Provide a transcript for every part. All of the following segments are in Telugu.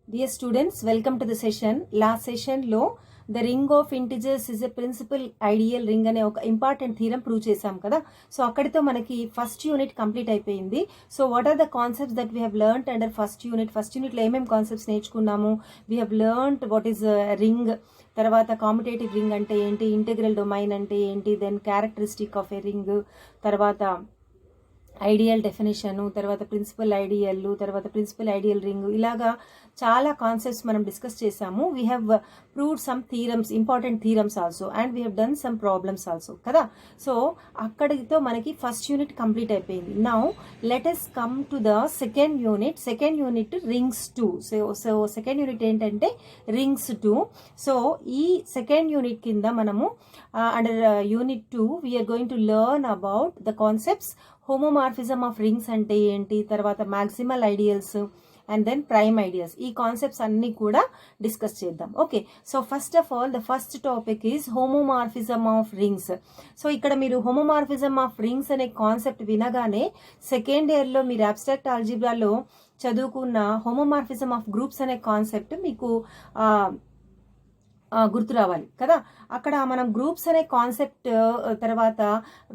Dear students, welcome to the session. Last session లో the ring of integers is a principal ideal ring అనే ఒక ఇంపార్టెంట్ థీరం ప్రూవ్ చేసాం కదా. సో అక్కడితో మనకి ఫస్ట్ యూనిట్ కంప్లీట్ అయిపోయింది. So what are the concepts that we have learned under first యూనిట్లో ఏమేమి కాన్సెప్ట్స్ నేర్చుకున్నాము? We have learned what is ring, తర్వాత కామ్యుటేటివ్ రింగ్ అంటే ఏంటి, ఇంటెగ్రల్ డొమైన్ అంటే ఏంటి, then characteristic of a ring, తర్వాత ఐడియల్ డెఫినేషను, తర్వాత ప్రిన్సిపల్ ఐడియల్ రింగ్, ఇలాగా చాలా కాన్సెప్ట్స్ మనం డిస్కస్ చేసాము. We have proved some theorems, important theorems also, and we have done some problems also కదా. సో అక్కడితో మనకి ఫస్ట్ యూనిట్ కంప్లీట్ అయిపోయింది. Now let us come to the second unit rings 2. So second unit ఏంటంటే రింగ్స్ 2. సో ఈ సెకండ్ యూనిట్ కింద మనము under unit 2 we're going to learn about the concepts homomorphism of rings అంటే ఏంటి, తర్వాత maximal ideals and then prime ideals. ఈ కాన్సెప్ట్స్ అన్ని కూడా డిస్కస్ చేద్దాం. Okay, so first of all the first topic is homomorphism of rings. So ఇక్కడ మీరు హోమోమార్ఫిజం ఆఫ్ రింగ్స్ అనే కాన్సెప్ట్ వినగానే సెకండ్ ఇయర్లో మీరు అబ్స్ట్రాక్ట్ ఆల్జీబ్రాలో చదువుకున్న హోమోమార్ఫిజం ఆఫ్ గ్రూప్స్ అనే కాన్సెప్ట్ మీకు గుర్తు రావాలి కదా. అక్కడ మనం గ్రూప్స్ అనే కాన్సెప్ట్ తర్వాత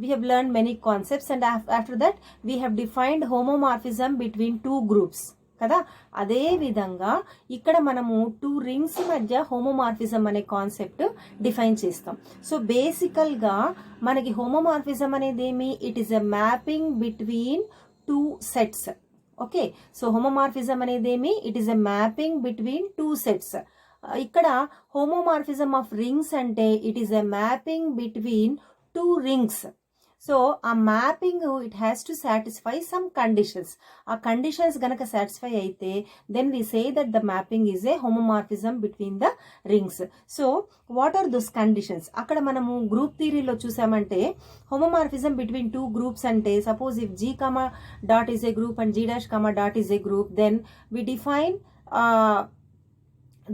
we have learn many concepts and after that we have defined homomorphism between 2 groups కదా. అదే విధంగా ఇక్కడ మనము 2 రింగ్స్ మధ్య హోమోమార్ఫిజం అనే కాన్సెప్ట్ డిఫైన్ చేస్తాం. సో బేసికల్గా మనకి హోమోమార్ఫిజం అనేది ఏమి, it is a mapping between 2 sets. Okay, so homomorphism అనేది ఏమి, it is a mapping between 2 sets. ఇక్కడ హోమోమార్ఫిజం ఆఫ్ రింగ్స్ అంటే it is a mapping between 2 rings. So ఆ mapping it has to satisfy some conditions. ఆ కండిషన్స్ గనక సాటిస్ఫై అయితే then we say that the mapping is a homomorphism between the rings. So what are those conditions? అక్కడ మనము గ్రూప్ థియరీలో చూసామంటే హోమోమార్ఫిజం బిట్వీన్ 2 గ్రూప్స్ అంటే suppose if G, dot is a group and G dash, dot is a group, then we define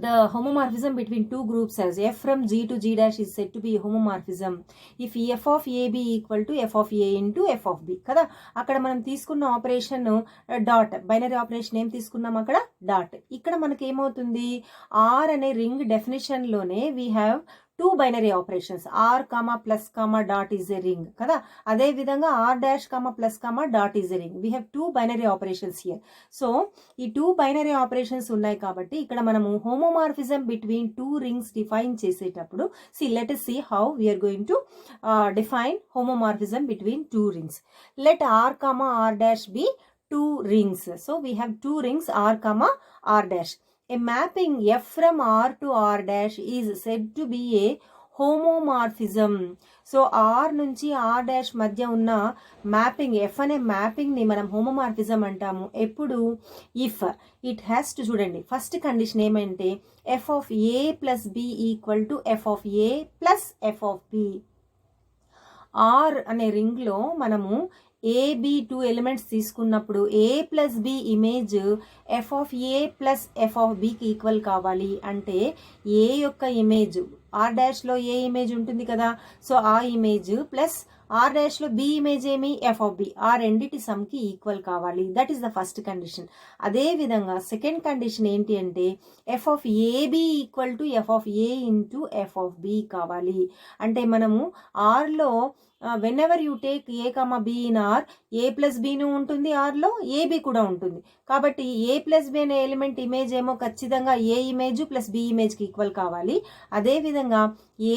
the homomorphism between 2 groups as f from G to G dash is said to be homomorphism if f of a b equal to f of a into f of b కదా. అక్కడ మనం తీసుకున్న ఆపరేషన్ డాట్, బైనరీ ఆపరేషన్ ఏం తీసుకున్నాం అక్కడ, డాట్. ఇక్కడ మనకి ఏమవుతుంది, R అనే రింగ్ డెఫినేషన్ లోనే we have 2 binary operations, R, plus, dot is a ring కదా. అదే విధంగా R dash, plus, dot is a ring. We have 2 binary operations here. So ఈ 2 బైనరీ ఆపరేషన్స్ ఉన్నాయి కాబట్టి ఇక్కడ మనము హోమోమార్ఫిజం బిట్వీన్ 2 రింగ్స్ డిఫైన్ చేసేటప్పుడు let us see how we are going to define homomorphism between 2 rings. Let R, R dash be 2 rings. So we have 2 rings R, R dash. A mapping f from R to R dash is said to be a homomorphism. So R నుంచి R dash మధ్య ఉన్న మ్యాపింగ్, F అనే మ్యాపింగ్ ని మనం హోమోమార్ఫిజం అంటాము. ఎప్పుడు, ఇఫ్ ఇట్ హ్యాస్ టు, చూడండి ఫస్ట్ కండిషన్ ఏమంటే f of a plus b equal to f of a plus f of b. R అనే రింగ్ లో మనము AB 2 ఎలిమెంట్స్ తీసుకున్నప్పుడు A plus B image F of A plus F of బికి ఈక్వల్ కావాలి అంటే ఏ యొక్క ఇమేజ్ ఆర్ డాష్లో ఏ ఇమేజ్ ఉంటుంది కదా, సో ఆ ఇమేజ్ ప్లస్ ఆర్ డాష్లో బి ఇమేజ్ ఏమి, ఎఫ్ ఆఫ్ బి, ఆ రెండిటి సమ్కి ఈక్వల్ కావాలి. That is the first condition. అదే విధంగా సెకండ్ కండిషన్ ఏంటి అంటే F of A B equal to F of A into F of B కావాలి. అంటే మనము ఆర్లో whenever you take a, b in R, a plus b ను ఉంటుంది, ఆర్లో ఏబి కూడా ఉంటుంది. కాబట్టి ఏ ప్లస్ బి అనే ఎలిమెంట్ ఇమేజ్ ఏమో ఖచ్చితంగా ఏ ఇమేజ్ ప్లస్ బి ఇమేజ్కి ఈక్వల్ కావాలి. అదేవిధంగా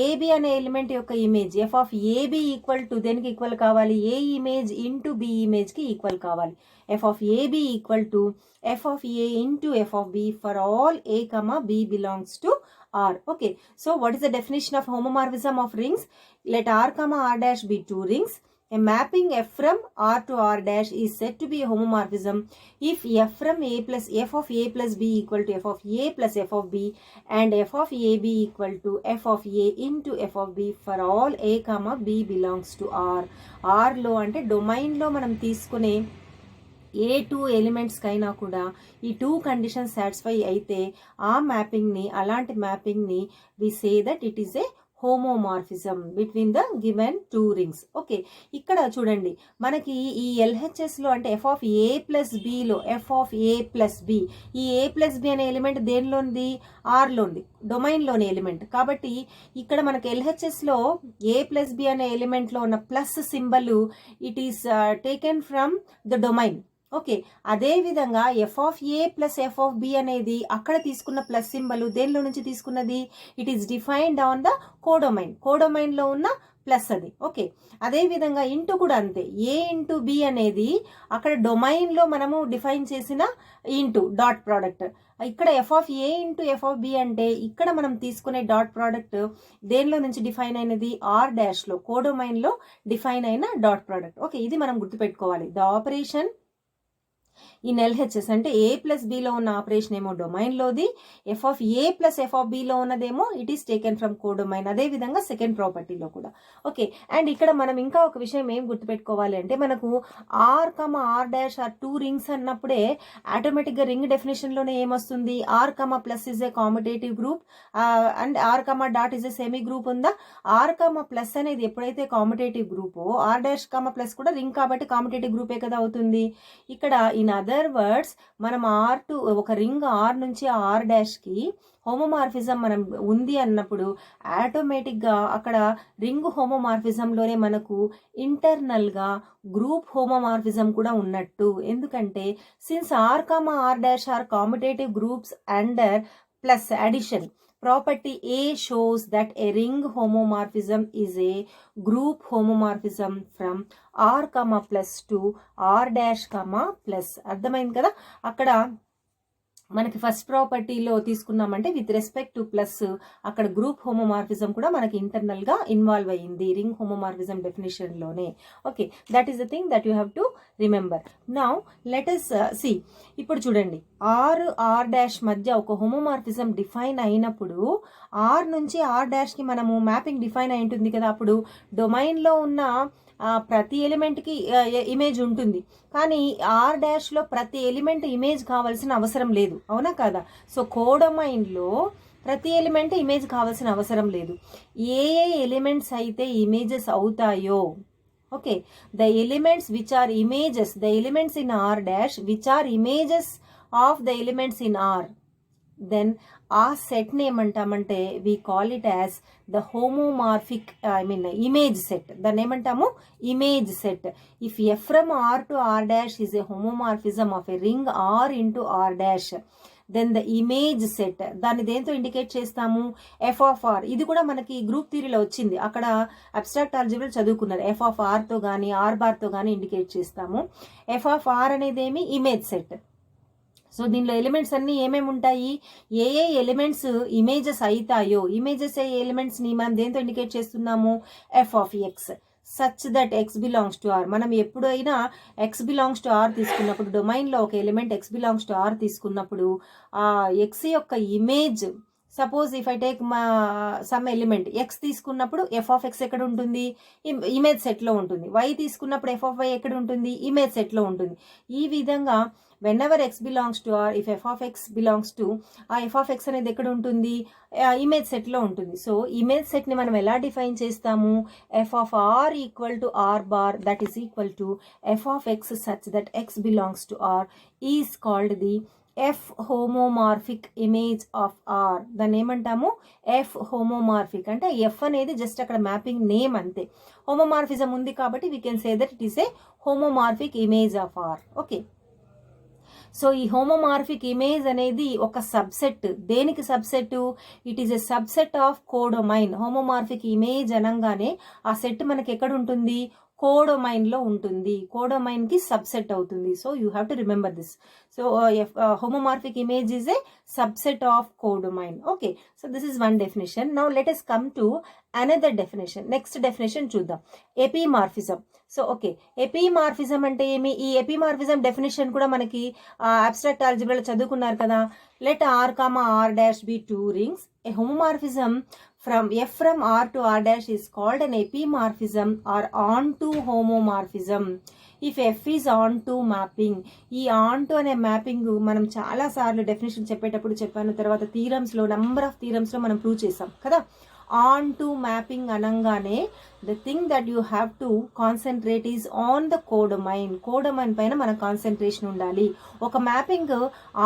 ఏబి అనే ఎలిమెంట్ యొక్క image F of A B equal to దేనికి ఈక్వల్ కావాలి, ఏ ఇమేజ్ ఇంటూ బి ఇమేజ్కి ఈక్వల్ కావాలి. F of A B equal to F of A into F of B for all a, b belongs to R. Okay, so what is the definition of homomorphism of rings? Let R, R dash be 2 rings. A mapping f from R to R dash is said to be a homomorphism if f from a plus f of a plus b equal to f of a plus f of b and f of a b equal to f of a into f of b for all a, b belongs to R. R లో అంటే డొమైన్ లో మనం తీసుకునే ఏ 2 ఎలిమెంట్స్ కైనా కూడా ఈ 2 కండిషన్స్ సాటిస్ఫై అయితే ఆ మ్యాపింగ్ని, అలాంటి మ్యాపింగ్ని we say that it is a homomorphism between the given two rings. Okay, ఇక్కడ చూడండి మనకి ఈ ఎల్హెచ్ఎస్లో అంటే ఎఫ్ ఆఫ్ ఏ ప్లస్ బిలో F of A plus B, ఈ ఏ ప్లస్ బి అనే ఎలిమెంట్ దేనిలోనిది, ఆర్లోనిది, డొమైన్లోని ఎలిమెంట్. కాబట్టి ఇక్కడ మనకి ఎల్హెచ్ఎస్లో ఏ ప్లస్ బి అనే ఎలిమెంట్లో ఉన్న plus symbol it is taken from the domain. Okay, అదే విధంగా F of A plus F of B అనేది అక్కడ తీసుకున్న ప్లస్ సింబల్ దేనిలో నుంచి తీసుకున్నది, it is defined on the codomain, కోడొమైన్లో ఉన్న ప్లస్ అది. ఓకే, అదే విధంగా ఇంటూ కూడా అంతే, ఏ ఇంటూ బి అనేది అక్కడ డొమైన్లో మనము డిఫైన్ చేసిన ఇంటూ డాట్ ప్రోడక్ట్. ఇక్కడ F of A into F of B అంటే ఇక్కడ మనం తీసుకునే డాట్ ప్రోడక్ట్ దేనిలో నుంచి డిఫైన్ అయినది, ఆర్ డాష్లో, కోడొమైన్లో డిఫైన్ అయిన డాట్ ప్రోడక్ట్. ఓకే, ఇది మనం గుర్తుపెట్టుకోవాలి. ద ఆపరేషన్ ఇన్ ఎల్హెచ్ఎస్ అంటే ఏ ప్లస్ బిలో ఉన్న ఆపరేషన్ ఏమో డొమైన్లోది, F of A plus F of బిలో ఉన్నదేమో it is taken from codomain. అదే విధంగా సెకండ్ ప్రాపర్టీలో కూడా. ఓకే, అండ్ ఇక్కడ మనం ఇంకా ఒక విషయం ఏం గుర్తుపెట్టుకోవాలి అంటే మనకు R comma R dash R two rings అన్నప్పుడే ఆటోమేటిక్గా రింగ్ డెఫినేషన్లోనే ఏమొస్తుంది, R comma plus is a commutative group and R comma dot is a semi group ఉందా. ఆర్ కమ ప్లస్ అనేది ఎప్పుడైతే కాంపిటేటివ్ గ్రూపో ఆర్ డాష్ కమ ప్లస్ కూడా రింగ్ కాబట్టి కాంపిటేటివ్ గ్రూపే కదా అవుతుంది. ఇక్కడ ఇన్ అదర్ వర్డ్స్ మనం ఆర్ టు ఒక రింగ్ ఆర్ నుంచి ఆర్ డాష్కి హోమోమార్ఫిజం మనం ఉంది అన్నప్పుడు ఆటోమేటిక్గా అక్కడ రింగ్ హోమోమార్ఫిజంలోనే మనకు ఇంటర్నల్గా గ్రూప్ హోమోమార్ఫిజం కూడా ఉన్నట్టు. ఎందుకంటే since R comma R dash R competitive groups under plus addition, property A shows that a ring homomorphism is a group homomorphism from R comma plus to R dash comma plus. అర్థమైంది కదా. అక్కడ మనకి ఫస్ట్ ప్రాపర్టీలో తీసుకున్నామంటే విత్ రెస్పెక్ట్ టు ప్లస్ అక్కడ గ్రూప్ హోమోమార్ఫిజం కూడా మనకి ఇంటర్నల్గా ఇన్వాల్వ్ అయ్యింది రింగ్ హోమోమార్ఫిజం డెఫినేషన్లోనే. Okay, that is the thing that you have to remember. Now let us see, ఇప్పుడు చూడండి ఆర్ డాష్ మధ్య ఒక హోమోమార్ఫిజం డిఫైన్ అయినప్పుడు ఆర్ నుంచి ఆర్ డాష్కి మనము మ్యాపింగ్ డిఫైన్ అయి ఉంటుంది కదా. అప్పుడు డొమైన్లో ఉన్న ప్రతి ఎలిమెంట్కి ఇమేజ్ ఉంటుంది, కానీ ఆర్ డాష్లో ప్రతి ఎలిమెంట్ ఇమేజ్ కావాల్సిన అవసరం లేదు, అవునా కదా. సో కోడొమైన్లో ప్రతి ఎలిమెంట్ ఇమేజ్ కావాల్సిన అవసరం లేదు. ఏ ఎలిమెంట్స్ అయితే ఇమేజెస్ అవుతాయో, okay, the elements which are images, the elements in R dash which are images of the elements in R, then ఆ సెట్ని ఏమంటామంటే we call it as the homomorphic image set. దాన్ని ఏమంటాము, image set. If F from R to R dash is a homomorphism of a ring R into R dash, then the image set దాన్ని దేంతో ఇండికేట్ చేస్తాము, ఎఫ్ ఆఫ్ ఆర్. ఇది కూడా మనకి గ్రూప్ థియరీలో వచ్చింది, అక్కడ అబ్స్ట్రాక్ట్ ఆల్జీబ్రా చదువుకున్నారు. ఎఫ్ ఆఫ్ ఆర్తో కానీ ఆర్ బార్తో కానీ ఇండికేట్ చేస్తాము. ఎఫ్ ఆఫ్ ఆర్ అనేది ఏమి, ఇమేజ్ సెట్. సో దీనిలో ఎలిమెంట్స్ అన్నీ ఏమేమి ఉంటాయి, ఏ ఎలిమెంట్స్ ఇమేజెస్ అవుతాయో, ఇమేజెస్ అయ్యే ఎలిమెంట్స్ని మనం దేంతో ఇండికేట్ చేస్తున్నాము, F of X such that X belongs to R. మనం ఎప్పుడైనా ఎక్స్ బిలాంగ్స్ టు ఆర్ తీసుకున్నప్పుడు, డొమైన్లో ఒక element X belongs to R తీసుకున్నప్పుడు ఆ ఎక్స్ యొక్క image, suppose if I take some element X తీసుకున్నప్పుడు ఎఫ్ ఆఫ్ ఎక్స్ ఎక్కడ ఉంటుంది, ఇమేజ్ సెట్లో ఉంటుంది. వై తీసుకున్నప్పుడు ఎఫ్ ఆఫ్ వై ఎక్కడ ఉంటుంది, ఇమేజ్ సెట్లో ఉంటుంది. ఈ విధంగా whenever x belongs to r, if f of x belongs to ఆ f of x అనేది ఎక్కడ ఉంటుంది, ఇమేజ్ సెట్లో ఉంటుంది. సో ఇమేజ్ సెట్ని మనం ఎలా డిఫైన్ చేస్తాము, f of r equal to r bar that is equal to f of x such that x belongs to r is called the F homomorphic image of R. దాన్ని ఏమంటాము, ఎఫ్ హోమోమార్ఫిక్. అంటే ఎఫ్ అనేది జస్ట్ అక్కడ మ్యాపింగ్ నేమ్ అంతే. హోమోమార్ఫిజం ఉంది కాబట్టి we can say that it is a homomorphic image of R. Okay, so ఈ హోమోమార్ఫిక్ ఇమేజ్ అనేది ఒక సబ్సెట్. దేనికి subset, it is a subset of codomain. Homomorphic image అనగానే ఆ సెట్ మనకి ఎక్కడ ఉంటుంది, కోడొమైన్లో ఉంటుంది, కోడొమైన్కి సబ్సెట్ అవుతుంది. So you have to remember this. So homomorphic image is a subset of codomain. Okay, so this is one definition. Now let us come to another definition. Next definition చూద్దాం, ఎపిమార్ఫిజం. సో ఓకే, ఎపిమార్ఫిజం అంటే ఏమి, ఈ ఎపిమార్ఫిజం డెఫినేషన్ కూడా మనకి అబ్స్ట్రాక్ట్ ఆల్జీబ్రాలో చదువుకున్నారు కదా. Let R comma R dash be two rings. A homomorphism from f from r to r dash is called an epimorphism or onto homomorphism if f is onto mapping. ఈ onto అనే మ్యాపింగ్ మనం చాలా సార్లు డెఫినేషన్ చెప్పేటప్పుడు చెప్పాను, తర్వాత థీరమ్స్లో నంబర్ ఆఫ్ థీరమ్స్లో మనం ప్రూవ్ చేసాం కదా. ఆన్ టు మ్యాపింగ్ అనగానే the thing that you have to concentrate is on the codomain. Codomain పైన మన కాన్సన్ట్రేషన్ ఉండాలి. ఒక మ్యాపింగ్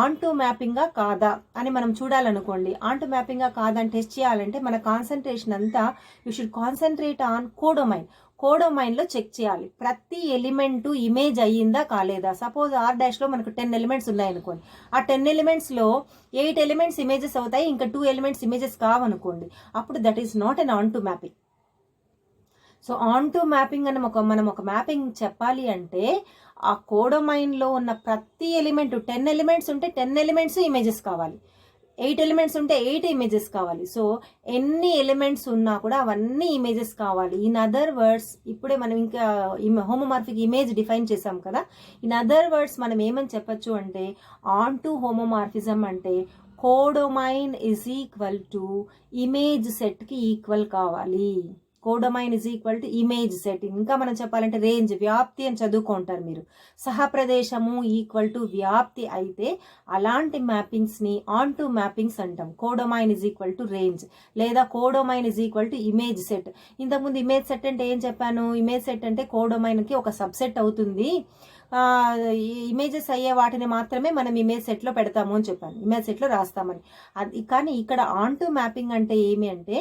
ఆన్ టు మ్యాపింగా కాదా అని మనం చూడాలనుకోండి. ఆన్ టు మ్యాపింగా కాదని టెస్ట్ చేయాలంటే మన కాన్సన్ట్రేషన్ అంతా you should concentrate on codomain. కోడొమైన్లో చెక్ చేయాలి ప్రతి ఎలిమెంట్ ఇమేజ్ అయ్యిందా కాలేదా. సపోజ్ R' లో మనకు 10 ఎలిమెంట్స్ ఉన్నాయనుకోండి. ఆ 10 ఎలిమెంట్స్లో 8 ఎలిమెంట్స్ ఇమేజెస్ అవుతాయి, ఇంకా 2 ఎలిమెంట్స్ ఇమేజెస్ కావనుకోండి. అప్పుడు that is not an onto mapping. So onto mapping అని మనం ఒక మ్యాపింగ్ చెప్పాలి అంటే ఆ కోడొమైన్లో ఉన్న ప్రతి ఎలిమెంట్ 10 ఎలిమెంట్స్ ఉంటే 10 ఎలిమెంట్స్ ఇమేజెస్ కావాలి, 8 ఎలిమెంట్స్ ఉంటే 8 ఇమేజెస్ కావాలి. సో ఎన్ని ఎలిమెంట్స్ ఉన్నా కూడా అవన్నీ ఇమేజెస్ కావాలి. ఇన్ అదర్ వర్డ్స్ ఇప్పుడే మనం ఇంకా హోమోమార్ఫిక్ ఇమేజ్ డిఫైన్ చేసాం కదా. ఇన్ అదర్ వర్డ్స్ మనం ఏమని చెప్పచ్చు అంటే ఆన్ టు హోమోమార్ఫిజం అంటే codomain is equal to image సెట్కి ఈక్వల్ కావాలి. Codomain is equal to image set. ఇంకా మనం చెప్పాలంటే రేంజ్, వ్యాప్తి అని చదువుకుంటారు మీరు. సహప్రదేశము ఈక్వల్ టు వ్యాప్తి అయితే అలాంటి మ్యాపింగ్స్ని ఆన్ టు మ్యాపింగ్స్ అంటాం. Codomain is equal to range లేదా codomain is equal to image set. ఇంతకుముందు ఇమేజ్ సెట్ అంటే ఏం చెప్పాను? ఇమేజ్ సెట్ అంటే కోడొమైన్కి ఒక సబ్సెట్ అవుతుంది. ఇమేజెస్ అయ్యే వాటిని మాత్రమే మనం ఇమేజ్ సెట్లో పెడతాము అని చెప్పాను, ఇమేజ్ సెట్లో రాస్తామని. అది కానీ ఇక్కడ ఆన్ టు మ్యాపింగ్ అంటే ఏమి అంటే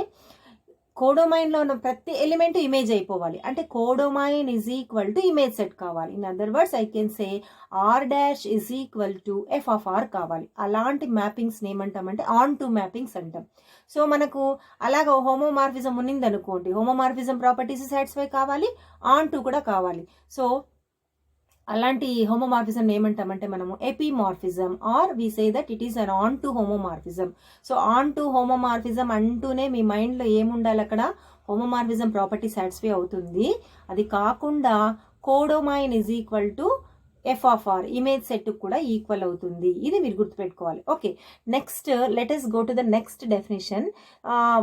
కోడొమైన్లో ఉన్న ప్రతి ఎలిమెంట్ ఇమేజ్ అయిపోవాలి. అంటే codomain is equal to image set కావాలి. In other words I can say R' is equal to F(R) కావాలి. అలాంటి మ్యాపింగ్స్ ఏమంటామంటే ఆన్ టు మ్యాపింగ్స్ అంటాం. సో మనకు అలాగ హోమోమార్ఫిజం ఉన్నిందనుకోండి, హోమోమార్ఫిజం ప్రాపర్టీస్ సాటిస్ఫై కావాలి, ఆన్ టు కూడా కావాలి. సో అలాంటి హోమోమార్ఫిజం ఏమంటామంటే మనము epimorphism or we say that it is an on to homomorphism. So on to homomorphism అంటూనే మీ మైండ్లో ఏముండాలి, అక్కడ హోమోమార్ఫిజం ప్రాపర్టీ సాటిస్ఫై అవుతుంది. అది కాకుండా codomain is equal to F(R) image set కూడా ఈక్వల్ అవుతుంది. ఇది మీరు గుర్తుపెట్టుకోవాలి. Okay, next let us go to the next definition.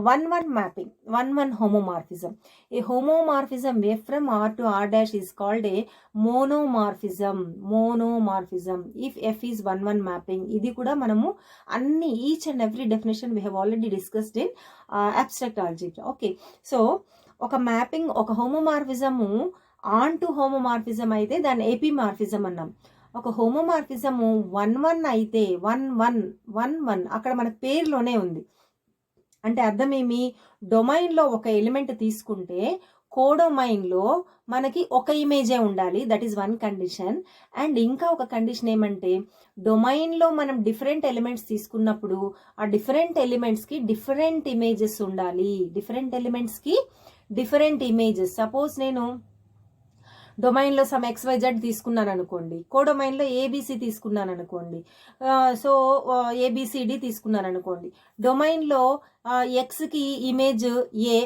1-1 mapping, 1-1 homomorphism. A homomorphism F from R to R' is called a monomorphism. Monomorphism if F is 1-1 mapping. ఇది కూడా మనము అన్ని each and every definition we have already discussed in abstract algebra. Okay, so ఒక మ్యాపింగ్, ఒక హోమోమార్ఫిజము ఆన్ టు హోమోమార్ఫిజం అయితే దాన్ని ఎపిమార్ఫిజం అన్నాం. ఒక హోమోమార్ఫిజము 1-1 అయితే 1-1 అక్కడ మనకు పేరులోనే ఉంది. అంటే అర్థం ఏమి, డొమైన్లో ఒక ఎలిమెంట్ తీసుకుంటే కోడొమైన్లో మనకి ఒక ఇమేజే ఉండాలి, that is one condition. And ఇంకా ఒక కండిషన్ ఏమంటే డొమైన్లో మనం డిఫరెంట్ ఎలిమెంట్స్ తీసుకున్నప్పుడు ఆ డిఫరెంట్ ఎలిమెంట్స్కి డిఫరెంట్ ఇమేజెస్ ఉండాలి. డిఫరెంట్ ఎలిమెంట్స్కి డిఫరెంట్ ఇమేజెస్. సపోజ్ నేను డొమైన్లో సమ్ XYZ తీసుకున్నాను అనుకోండి, కోడొమైన్లో ABC తీసుకున్నాను అనుకోండి, సో ABCD తీసుకున్నాను అనుకోండి. డొమైన్లో Xకి ఇమేజ్ A,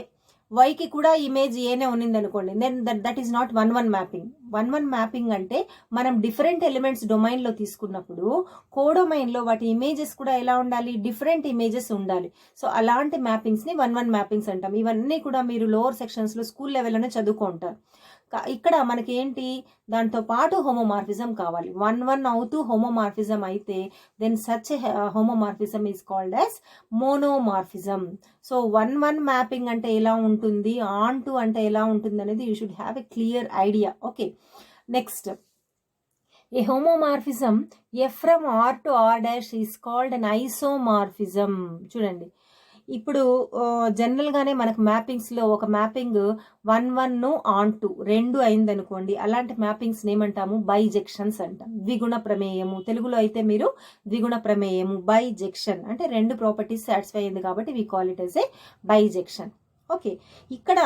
వైకి కూడా ఇమేజ్ ఏనే ఉన్నింది అనుకోండి, then that is not 1-1 mapping. 1-1 mapping అంటే మనం డిఫరెంట్ ఎలిమెంట్స్ డొమైన్లో తీసుకున్నప్పుడు కోడొమైన్లో వాటి ఇమేజెస్ కూడా ఎలా ఉండాలి, డిఫరెంట్ ఇమేజెస్ ఉండాలి. సో అలాంటి మ్యాపింగ్స్ని 1-1 మ్యాపింగ్స్ అంటాం. ఇవన్నీ కూడా మీరు లోవర్ సెక్షన్స్లో స్కూల్ లెవెల్లోనే చదువుకుంటారు. ఇక్కడ మనకి ఏంటి, దాంతో పాటు హోమోమార్ఫిజం కావాలి. 1-1 అవుతూ హోమోమార్ఫిజం అయితే then such homomorphism is called as monomorphism. So 1-1 mapping అంటే ఎలా ఉంటుంది, ఆన్ టు అంటే ఎలా ఉంటుంది అనేది you should have a clear idea. Okay, next a homomorphism F from R to R' is called an isomorphism. చూడండి, ఇప్పుడు జనరల్గానే మనకు మ్యాపింగ్స్లో ఒక మ్యాపింగ్ 1-1 ఆన్ టు 2 అయిందనుకోండి, అలాంటి మ్యాపింగ్స్ ఏమంటాము, బైజెక్షన్స్ అంటాం. ద్విగుణ ప్రమేయము, తెలుగులో అయితే మీరు ద్విగుణ ప్రమేయము, బైజెక్షన్ అంటే 2 ప్రాపర్టీస్ సాటిస్ఫై అయింది కాబట్టి we call it as a bijection. Okay, ఇక్కడ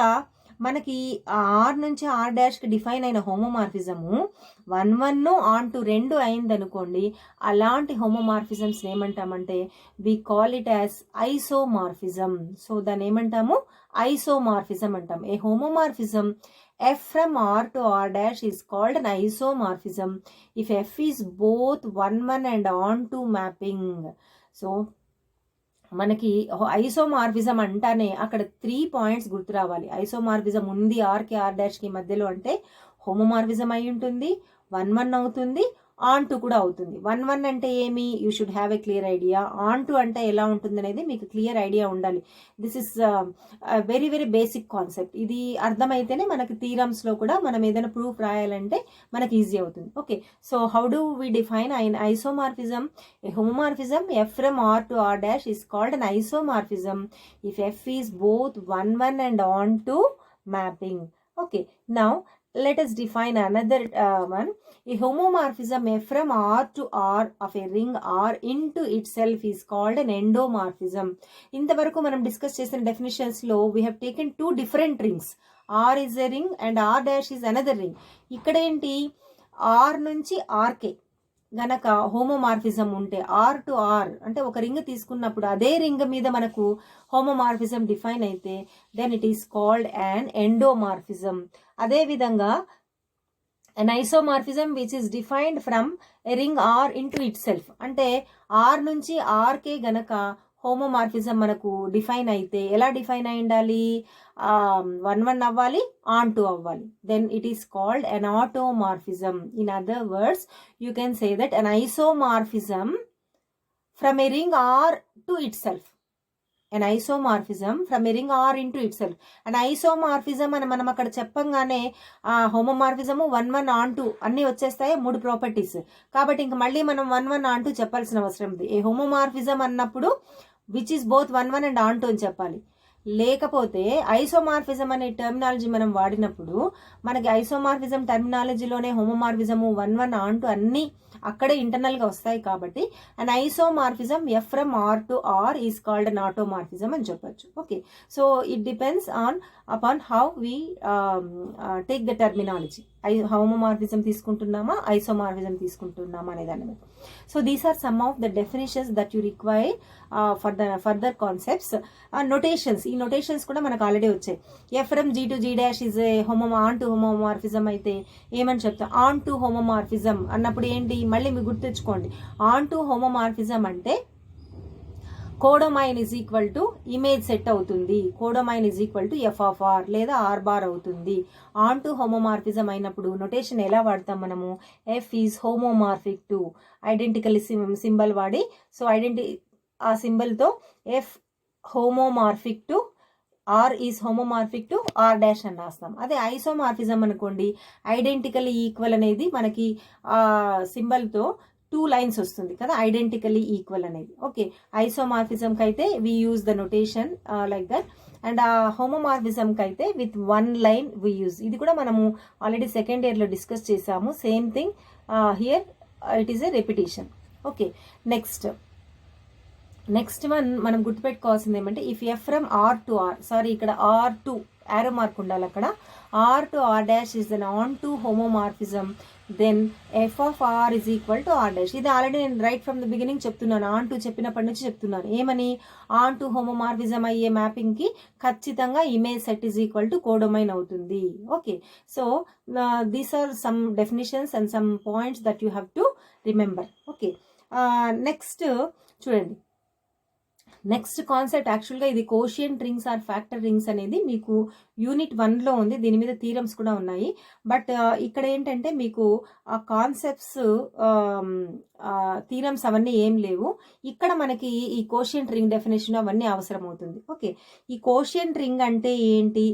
మనకి ఆర్ నుంచి R' డిఫైన్ అయిన హోమోమార్ఫిజము 1-1 ఆన్ టు 2 అయిందనుకోండి, అలాంటి హోమోమార్ఫిజమ్స్ ఏమంటామంటే we call it as isomorphism. So దాన్ని ఏమంటాము, ఐసోమార్ఫిజం అంటాం. A homomorphism F from R to R' is called an isomorphism if F is both 1-1 and on to mapping. So మనకి ఐసోమార్ఫిజం అంటానే అక్కడ 3 పాయింట్స్ గుర్తు రావాలి. ఐసోమార్ఫిజం ఉంది ఆర్కి R' మధ్యలో అంటే హోమోమార్ఫిజం అయి ఉంటుంది, 1-1 అవుతుంది, ఆన్ టు కూడా అవుతుంది. 1 అంటే ఏమి, you should have a clear idea. On to అంటే ఎలా ఉంటుంది అనేది మీకు క్లియర్ ఐడియా ఉండాలి. This is very very basic concept. ఇది అర్థమైతేనే మనకి థీరమ్స్లో కూడా మనం ఏదైనా ప్రూఫ్ రాయాలంటే మనకి ఈజీ అవుతుంది. Okay, so how do we define an isomorphism? A homomorphism f from r to r dash is called an isomorphism if f is both 1 and on to mapping. Okay, now let us define another one. A homomorphism f from r to r of a ring r into itself is called an endomorphism. ఇంతవరకు మనం డిస్కస్ చేసిన డెఫినేషన్స్ లో we have taken two different rings. r is a ring and r dash is another ring. ఇక్కడ ఏంటి, r నుంచి rk గనక హోమోమార్ఫిజం ఉంటే, ఆర్ టు ఆర్ అంటే ఒక రింగ్ తీసుకున్నప్పుడు అదే రింగ్ మీద మనకు హోమోమార్ఫిజం డిఫైన్ అయితే then it is called an endomorphism. అదేవిధంగా an isomorphism which is defined from a ring r into itself అంటే r నుంచి r కే గనక హోమోమార్ఫిజం మనకు డిఫైన్ అయితే ఎలా డిఫైన్ అయి ఉండాలి, 1 అవ్వాలి, ఆన్ టు అవ్వాలి. Then it is called an automorphism. In other words you can say that an isomorphism from a ring r to itself. an isomorphism from a ring r into itself. an isomorphism అని మనం అక్కడ చెప్పంగానే హోమోమార్ఫిజం 1 ఆన్ టు అన్ని వచ్చేస్తాయి, 3 ప్రాపర్టీస్. కాబట్టి ఇంక మళ్ళీ మనం 1 ఆన్ టు చెప్పాల్సిన అవసరం ఉంది. ఏ హోమోమార్ఫిజం అన్నప్పుడు which is both 1 and onto అని చెప్పాలి. లేకపోతే ఐసోమార్ఫిజం అనే టర్మినాలజీ మనం వాడినప్పుడు మనకి ఐసోమార్ఫిజం టర్మినాలజీలోనే హోమోమార్ఫిజము 1 ఆన్ టు అన్ని అక్కడే ఇంటర్నల్ గా వస్తాయి. కాబట్టి and isomorphism F from R to R is called an automorphism అని చెప్పొచ్చు. Okay, so it depends on upon how we take the terminology. Homomorphism తీసుకుంటున్నామా, ఐసోమార్ఫిజం తీసుకుంటున్నామా అనే దాని మీద. So these are some of the definitions that you require for the further concepts. Notations, ఈ నొటేషన్స్ కూడా మనకు ఆల్రెడీ వచ్చాయి. F from G to G dash is a on to homomorphism అయితే ఏమని చెప్తాం, ఆన్ టు హోమోమార్ఫిజం అన్నప్పుడు ఏంటి, మళ్ళీ మీరు గుర్తుంచుకోండి. ఆన్ టు హోమోమార్ఫిజం అంటే codomain is equal to image set అవుతుంది. Codomain is equal to F of R లేదా ఆర్ బార్ అవుతుంది. ఆన్ టు హోమోమార్ఫిజం అయినప్పుడు నొటేషన్ ఎలా వాడతాం మనము, F is homomorphic to identical symbol వాడి, సో ఆ సింబల్తో F homomorphic to R is homomorphic to R dash అని రాస్తాం. అదే ఐసోమార్ఫిజం అనుకోండి, ఐడెంటికలీ ఈక్వల్ అనేది మనకి ఆ సింబల్తో 2 లైన్స్ వస్తుంది కదా, ఐడెంటికలీ ఈక్వల్ అనేది. ఓకే, ఐసోమార్ఫిజంకి అయితే we use the notation like that, and హోమోమార్ఫిజంకి అయితే విత్ 1 లైన్ వి యూజ్. ఇది కూడా మనము ఆల్రెడీ సెకండ్ ఇయర్లో డిస్కస్ చేసాము. Same thing here, it is a repetition. Okay, next one మనం గుర్తుపెట్టుకోవాల్సింది ఏమంటే, if F from R to R, sorry ఇక్కడ ఆర్ టు యారో మార్క్ ఉండాలి అక్కడ, R to R dash is then on to homomorphism, then F of R is equal to R dash. ఇది ఆల్రెడీ నేను రైట్ ఫ్రమ్ ద బిగినింగ్ చెప్తున్నాను, ఆన్ టు చెప్పినప్పటి నుంచి చెప్తున్నాను. ఏమని, ఆన్ టు హోమోమార్ఫిజం అయ్యే మ్యాపింగ్ కి ఖచ్చితంగా image set is equal to codomain అవుతుంది. Okay, so these are some definitions and some points that you have to remember. Okay, next చూడండి, నెక్స్ట్ కాన్సెప్ట్ యాక్చువల్గా ఇది quotient rings or factor rings అనేది మీకు యూనిట్ 1లో ఉంది. దీని మీద థీరమ్స్ కూడా ఉన్నాయి. బట్ ఇక్కడ ఏంటంటే మీకు ఆ కాన్సెప్ట్స్ థీరమ్స్ అవన్నీ ఏం లేవు. ఇక్కడ మనకి ఈ కోషియంట్ రింగ్ డెఫినేషన్ అవన్నీ అవసరం అవుతుంది. ఓకే, ఈ కోషియంట్ రింగ్ అంటే ఏంటి,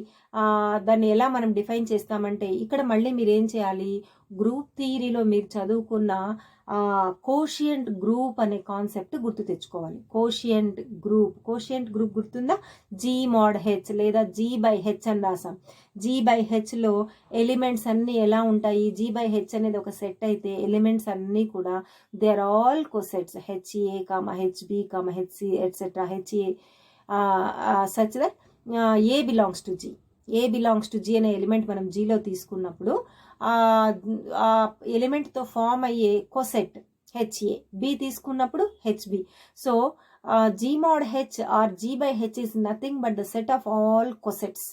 దాన్ని ఎలా మనం డిఫైన్ చేస్తామంటే, ఇక్కడ మళ్ళీ మీరు ఏం చేయాలి, గ్రూప్ థియరీలో మీరు చదువుకున్న కోషియంట్ గ్రూప్ అనే కాన్సెప్ట్ గుర్తు తెచ్చుకోవాలి. కోషియంట్ గ్రూప్ గుర్తుందా, జీ మోడ్ హెచ్ లేదా జీ బై హెచ్ అని రాసాం. జీ బై హెచ్లో ఎలిమెంట్స్ అన్నీ ఎలా ఉంటాయి, జీ బై హెచ్ అనేది ఒక సెట్ అయితే ఎలిమెంట్స్ అన్నీ కూడా they are all cosets, H A comma H B comma H C etcetera H A such that A belongs to G. A belongs to G అనే ఎలిమెంట్ మనం జీలో తీసుకున్నప్పుడు ఆ ఎలిమెంట్తో ఫామ్ అయ్యే కోసెట్ హెచ్ఏ, బి తీసుకున్నప్పుడు H B. So G mod H or G by H is nothing but the set of all cosets.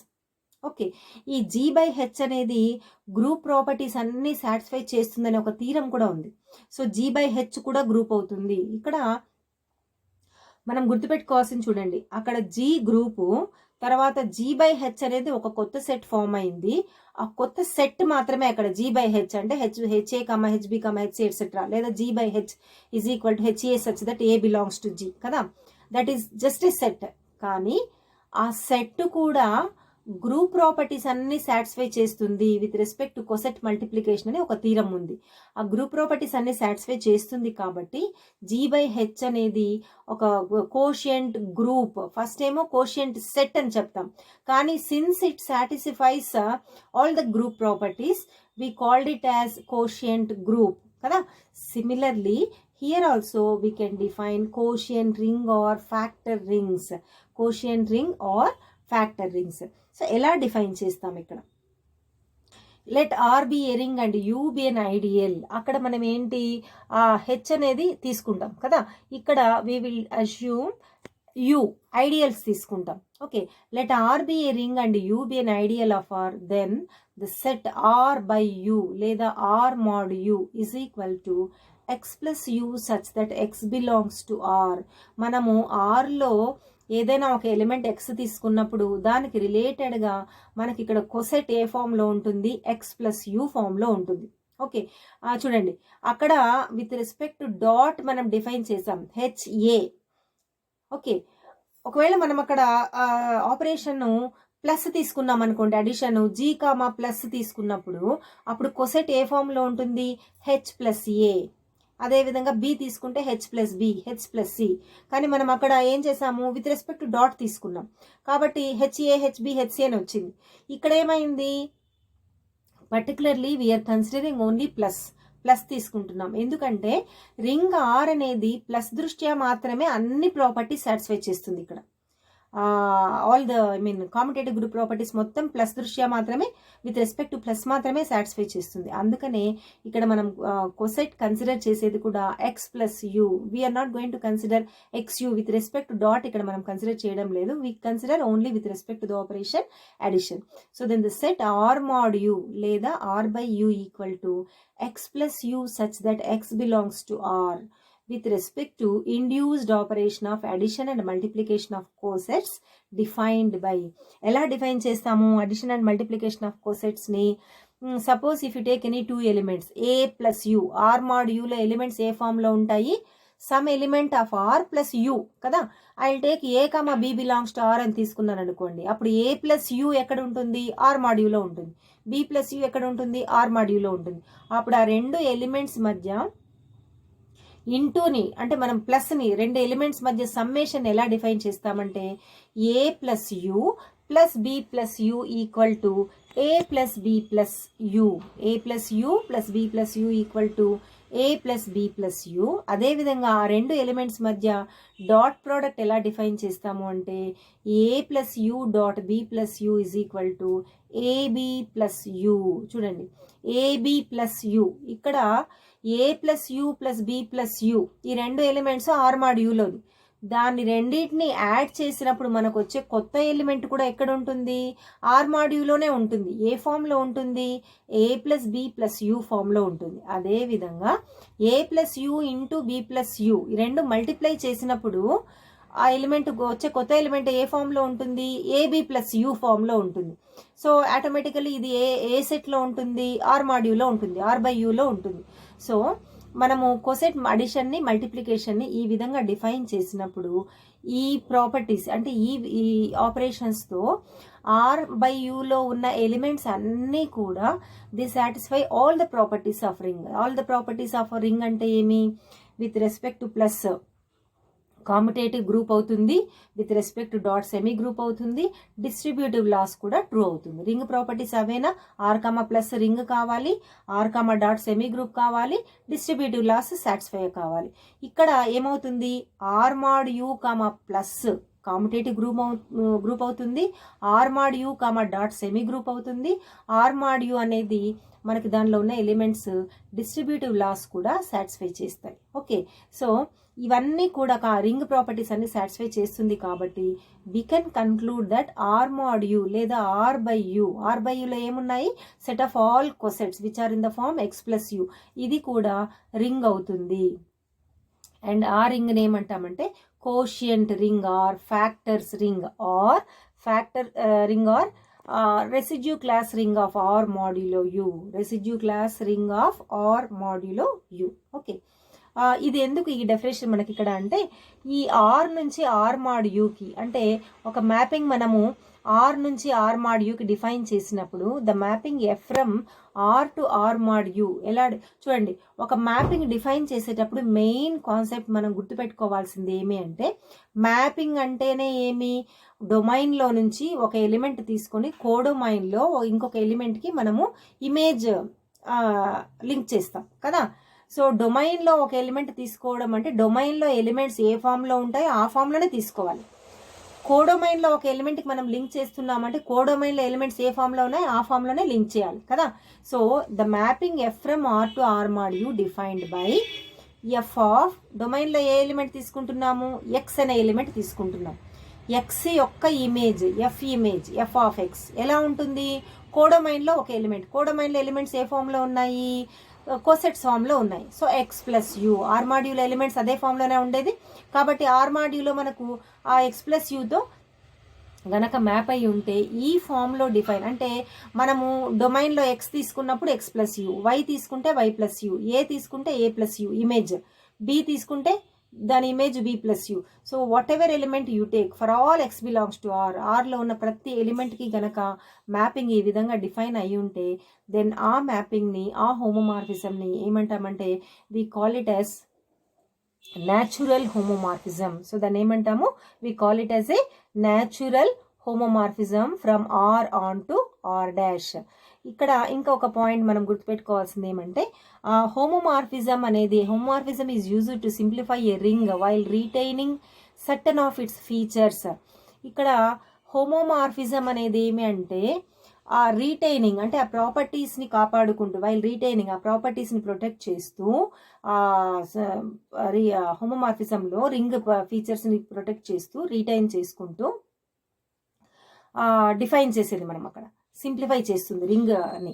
Okay, ఈ జీ బై హెచ్ అనేది గ్రూప్ ప్రాపర్టీస్ అన్ని సాటిస్ఫై చేస్తుందని ఒక థీరం కూడా ఉంది. సో జీ బై హెచ్ కూడా గ్రూప్ అవుతుంది. ఇక్కడ మనం గుర్తుపెట్టుకోవాల్సింది చూడండి, అక్కడ జీ గ్రూపు తర్వాత G/H అనేది ఒక కొత్త సెట్ ఫామ్ అయింది. ఆ కొత్త సెట్ మాత్రమే అక్కడ G/H అంటే HA, HB, HC ఎట్సెట్రా, లేదా G/H is equal to HA such that A belongs to G కదా. That is just a set. కానీ ఆ సెట్ కూడా గ్రూప్ ప్రాపర్టీస్ అన్ని సాటిస్ఫై చేస్తుంది with respect to coset multiplication అని ఒక థీరం ఉంది. ఆ గ్రూప్ ప్రాపర్టీస్ అన్ని సాటిస్ఫై చేస్తుంది కాబట్టి G/H అనేది ఒక కోషియంట్ గ్రూప్. ఫస్ట్ ఏమో కోషియంట్ సెట్ అని చెప్తాం, కానీ since it satisfies all the group properties we called it as quotient group కదా. Similarly here also we can define quotient ring or factor rings. Quotient ring or factor rings. So ఎలా డిఫైన్ చేస్తాం ఇక్కడ? Let R be a ring and U be an ideal. అక్కడ మనం ఏంటి H అనేది తీసుకుంటాం కదా. ఇక్కడ we will assume U ideals తీసుకుంటాం. Okay, let R be a ring and U be an ideal of R, then the set R by U లేదా R mod U is equal to x plus u such that x belongs to R. మనము R లో ఏదైనా ఒక ఎలిమెంట్ x తీసుకున్నప్పుడు దానికి రిలేటెడ్గా మనకి ఇక్కడ కొసెట్ ఏ ఫామ్లో ఉంటుంది, x ప్లస్ యూ ఫామ్లో ఉంటుంది. ఓకే, చూడండి అక్కడ విత్ రెస్పెక్ట్ టు డాట్ మనం డిఫైన్ చేసాం HA. ఓకే, ఒకవేళ మనం అక్కడ ఆపరేషన్ ప్లస్ తీసుకున్నాం అనుకోండి, అడిషన్ G కామా ప్లస్ తీసుకున్నప్పుడు అప్పుడు కొసెట్ ఏ ఫామ్లో ఉంటుంది, H ప్లస్ ఏ. అదేవిధంగా బి తీసుకుంటే H plus B, H plus C. కానీ మనం అక్కడ ఏం చేసాము, విత్ రెస్పెక్ట్ టు డాట్ తీసుకున్నాం కాబట్టి HA, HB, HC అని వచ్చింది. ఇక్కడ ఏమైంది, particularly we are considering only plus తీసుకుంటున్నాం. ఎందుకంటే రింగ్ ఆర్ అనేది ప్లస్ దృష్ట్యా మాత్రమే అన్ని ప్రాపర్టీస్ సాటిస్ఫై చేస్తుంది. ఇక్కడ all the commutative group properties మొత్తం ప్లస్ దృష్ట్యా మాత్రమే విత్ రెస్పెక్ట్ టు ప్లస్ మాత్రమే సాటిస్ఫై చేస్తుంది. అందుకనే ఇక్కడ మనం కొసెట్ కన్సిడర్ చేసేది కూడా x plus U. We are not going to consider x U with respect to dot. ఇక్కడ మనం కన్సిడర్ చేయడం లేదు. We consider only with respect to the operation addition. So then the set R mod U లేదా R by U equal to x plus you such that X belongs to R with respect to induced operation of addition and multiplication of cosets defined by. ఎలా డిఫైన్ చేస్తాము addition and multiplication of cosets ని? Suppose if you take any two elements A plus U, R mod యూలో ఎలిమెంట్స్ ఏ ఫామ్లో ఉంటాయి, some element of R plus U కదా. I will take A comma B belongs to R అని తీసుకున్నాను అనుకోండి, అప్పుడు A ప్లస్ యూ ఎక్కడ ఉంటుంది, ఆర్ మాడ్యూలో ఉంటుంది. B ప్లస్ యూ ఎక్కడ ఉంటుంది, ఆర్ మాడ్యూలో ఉంటుంది. అప్పుడు ఆ రెండు ఎలిమెంట్స్ మధ్య ఇంటూని అంటే మనం ప్లస్ని రెండు ఎలిమెంట్స్ మధ్య సమ్మేషన్ ఎలా డిఫైన్ చేస్తామంటే A plus you plus B plus you equal to A plus B plus you. A plus you plus B plus you equal to A plus B plus you. అదేవిధంగా ఆ రెండు ఎలిమెంట్స్ మధ్య డాట్ ప్రోడక్ట్ ఎలా డిఫైన్ చేస్తాము అంటే A plus U dot B plus you is equal to AB plus you. చూడండి AB ప్లస్ యూ, ఇక్కడ A plus you plus B plus you ఈ రెండు ఎలిమెంట్స్ ఆర్ మాడ్ యూలోని. దాన్ని రెండింటిని యాడ్ చేసినప్పుడు మనకు వచ్చే కొత్త ఎలిమెంట్ కూడా ఎక్కడ ఉంటుంది, ఆర్ మాడ్యూలోనే ఉంటుంది. ఏ ఫామ్లో ఉంటుంది, A plus B plus you ఫామ్లో ఉంటుంది. అదేవిధంగా A plus you into B plus you ఈ రెండు మల్టిప్లై చేసినప్పుడు ఆ ఎలిమెంట్ వచ్చే కొత్త ఎలిమెంట్ ఏ ఫామ్లో ఉంటుంది, AB ప్లస్ యూ ఫామ్లో ఉంటుంది. సో ఆటోమేటికలీ ఇది ఏ సెట్లో ఉంటుంది, ఆర్ మాడ్యూలో ఉంటుంది, ఆర్ బై యూలో ఉంటుంది. సో మనము కొసెట్ అడిషన్ని మల్టిప్లికేషన్ని ఈ విధంగా డిఫైన్ చేసినప్పుడు ఈ ప్రాపర్టీస్ అంటే ఈ ఆపరేషన్స్తో ఆర్ బై యూలో ఉన్న ఎలిమెంట్స్ అన్నీ కూడా the satisfy all the properties of ring. All the properties of ring అంటే ఏమి, with respect to plus commutative group అవుతుంది, with respect to dot semi group అవుతుంది, డిస్ట్రిబ్యూటివ్ లాస్ కూడా ట్రూ అవుతుంది. రింగ్ ప్రాపర్టీస్ అవేనా, ఆర్ కామా ప్లస్ రింగ్ కావాలి, R comma dot semi group కావాలి, డిస్ట్రిబ్యూటివ్ లాస్ సాటిస్ఫై కావాలి. ఇక్కడ ఏమవుతుంది, R mod U comma plus commutative group అవుతుంది, R mod U comma dot semi group అవుతుంది. ఆర్ మాడ్ యూ అనేది మనకి దానిలో ఉన్న ఎలిమెంట్స్ డిస్ట్రిబ్యూటివ్ లాస్ కూడా సాటిస్ఫై చేస్తాయి. ఓకే, సో ఇవన్నీ కూడా రింగ్ ప్రాపర్టీస్ అన్ని సాటిస్ఫై చేస్తుంది కాబట్టి we can conclude that R mod U లేదా ఆర్ బై యూలో ఏమున్నాయి, set of all cosets which are in the form X plus U, ఇది కూడా రింగ్ అవుతుంది. అండ్ ఆ రింగ్ని ఏమంటామంటే quotient ring or factors ring or factor ring or residue class ring of R modulo U, residue class ring of R modulo U. Okay, ఇది ఎందుకు ఈ డెఫినేషన్ మనకి ఇక్కడ అంటే ఈ ఆర్ నుంచి ఆర్ మాడ్ యూకి అంటే ఒక మ్యాపింగ్ మనము ఆర్ నుంచి ఆర్ మాడ్ యూకి డిఫైన్ చేసినప్పుడు the mapping F from R to R mod U ఎలా చూడండి. ఒక మ్యాపింగ్ డిఫైన్ చేసేటప్పుడు మెయిన్ కాన్సెప్ట్ మనం గుర్తుపెట్టుకోవాల్సింది ఏమి అంటే మ్యాపింగ్ అంటేనే ఏమి, డొమైన్లో నుంచి ఒక ఎలిమెంట్ తీసుకొని కోడొమైన్లో ఇంకొక ఎలిమెంట్కి మనము ఇమేజ్ లింక్ చేస్తాం కదా. సో డొమైన్లో ఒక ఎలిమెంట్ తీసుకోవడం అంటే డొమైన్లో ఎలిమెంట్స్ ఏ ఫామ్లో ఉంటాయో ఆ ఫామ్లోనే తీసుకోవాలి. కోడొమైన్లో ఒక ఎలిమెంట్కి మనం లింక్ చేస్తున్నామంటే కోడొమైన్లో ఎలిమెంట్స్ ఏ ఫామ్లో ఉన్నాయో ఆ ఫామ్లోనే లింక్ చేయాలి కదా. So the mapping F from R to R mod U defined by F of, డొమైన్లో ఏ ఎలిమెంట్ తీసుకుంటున్నాము, ఎక్స్ అనే ఎలిమెంట్ తీసుకుంటున్నాం. ఎక్స్ యొక్క ఇమేజ్ ఎఫ్ ఆఫ్ ఎక్స్ ఎలా ఉంటుంది, కోడొమైన్లో ఒక ఎలిమెంట్, కోడొమైన్లో ఎలిమెంట్స్ ఏ ఫామ్లో ఉన్నాయి, కోసెట్స్ ఫామ్లో ఉన్నాయి. So X plus U, R module elements అదే ఫామ్లోనే ఉండేది కాబట్టి ఆర్ మాడ్యూల్లో మనకు ఆ ఎక్స్ ప్లస్ యూతో గనక మ్యాప్ అయి ఉంటే ఈ ఫామ్లో డిఫైన్ అంటే మనము డొమైన్లో ఎక్స్ తీసుకున్నప్పుడు ఎక్స్ ప్లస్ యూ, వై తీసుకుంటే వై ప్లస్ యూ, ఏ తీసుకుంటే A plus U image, B తీసుకుంటే దాని image B plus U. So what element you take for all x belongs to R, ఆర్లో ఉన్న ప్రతి ఎలిమెంట్కి గనక మ్యాపింగ్ ఈ విధంగా డిఫైన్ అయి ఉంటే దెన్ ఆ మ్యాపింగ్ని ఆ హోమోమార్ఫిజంని ఏమంటామంటే we call it as natural homomorphism. So దాన్ని ఏమంటాము, we call it as a natural homomorphism from R onto R dash. ఇక్కడ ఇంకా ఒక పాయింట్ మనం గుర్తుపెట్టుకోవాల్సింది ఏమంటే హోమోమార్ఫిజం అనేది, homomorphism is used to simplify a ring while retaining certain of its features. ఇక్కడ హోమోమార్ఫిజం అనేది ఏమి అంటే ఆ రీటైనింగ్ అంటే ఆ ప్రాపర్టీస్ని కాపాడుకుంటూ, వైల్ రీటైనింగ్ ఆ ప్రాపర్టీస్ని ప్రొటెక్ట్ చేస్తూ హోమోమార్ఫిజంలో రింగ్ ఫీచర్స్ని ప్రొటెక్ట్ చేస్తూ రీటైన్ చేసుకుంటూ డిఫైన్ చేసేది మనం అక్కడ సింప్లిఫై చేస్తుంది రింగ్ అని.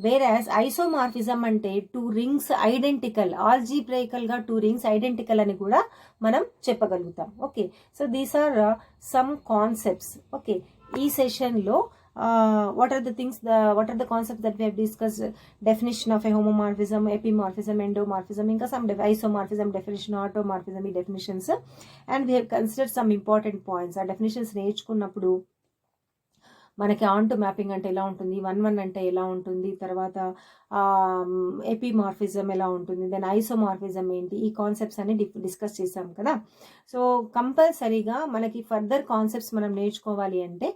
వేరాజ్ ఐసోమార్ఫిజం అంటే టూ రింగ్స్ ఐడెంటికల్, ఆల్జీబ్రైకల్గా టూ రింగ్స్ ఐడెంటికల్ అని కూడా మనం చెప్పగలుగుతాం. Okay, so these are some concepts. Okay, ఈ సెషన్లో what are the concepts that we have discussed? Definition of a homomorphism, epimorphism, endomorphism, ఇంకా some isomorphism definition, automorphism ఈ definitions, and we have considered some important points. ఆ definitions నేర్చుకున్నప్పుడు మనకి ఆన్ టు మ్యాపింగ్ అంటే ఎలా ఉంటుంది, 1-1 అంటే ఎలా ఉంటుంది, తర్వాత ఎపిమార్ఫిజం ఎలా ఉంటుంది, దెన్ ఐసోమార్ఫిజం ఏంటి, ఈ కాన్సెప్ట్స్ అన్ని డిస్కస్ చేసాం కదా. సో కంపల్సరీగా మనకి ఫర్దర్ కాన్సెప్ట్స్ మనం నేర్చుకోవాలి అంటే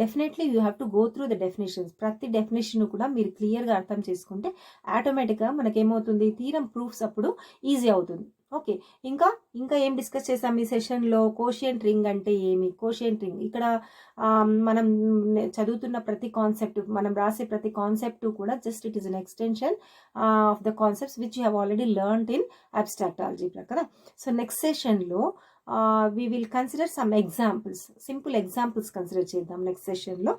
definitely you have to go through the definitions. ప్రతి డెఫినేషన్ కూడా మీరు క్లియర్గా అర్థం చేసుకుంటే ఆటోమేటిక్గా మనకేమవుతుంది, థీరం ప్రూఫ్స్ అప్పుడు ఈజీ అవుతుంది. ఓకే, ఇంకా ఏం డిస్కస్ చేసాం ఈ సెషన్లో, కోషియంట్ రింగ్ అంటే ఏమి, కోషియంట్ రింగ్ ఇక్కడ మనం చదువుతున్న ప్రతి కాన్సెప్ట్, మనం రాసే ప్రతి కాన్సెప్ట్ కూడా just it is an extension of the concepts which you have already learned in abstract algebra కదా. సో నెక్స్ట్ సెషన్లో we will consider some examples, simple examples consider చేద్దాం నెక్స్ట్ సెషన్లో.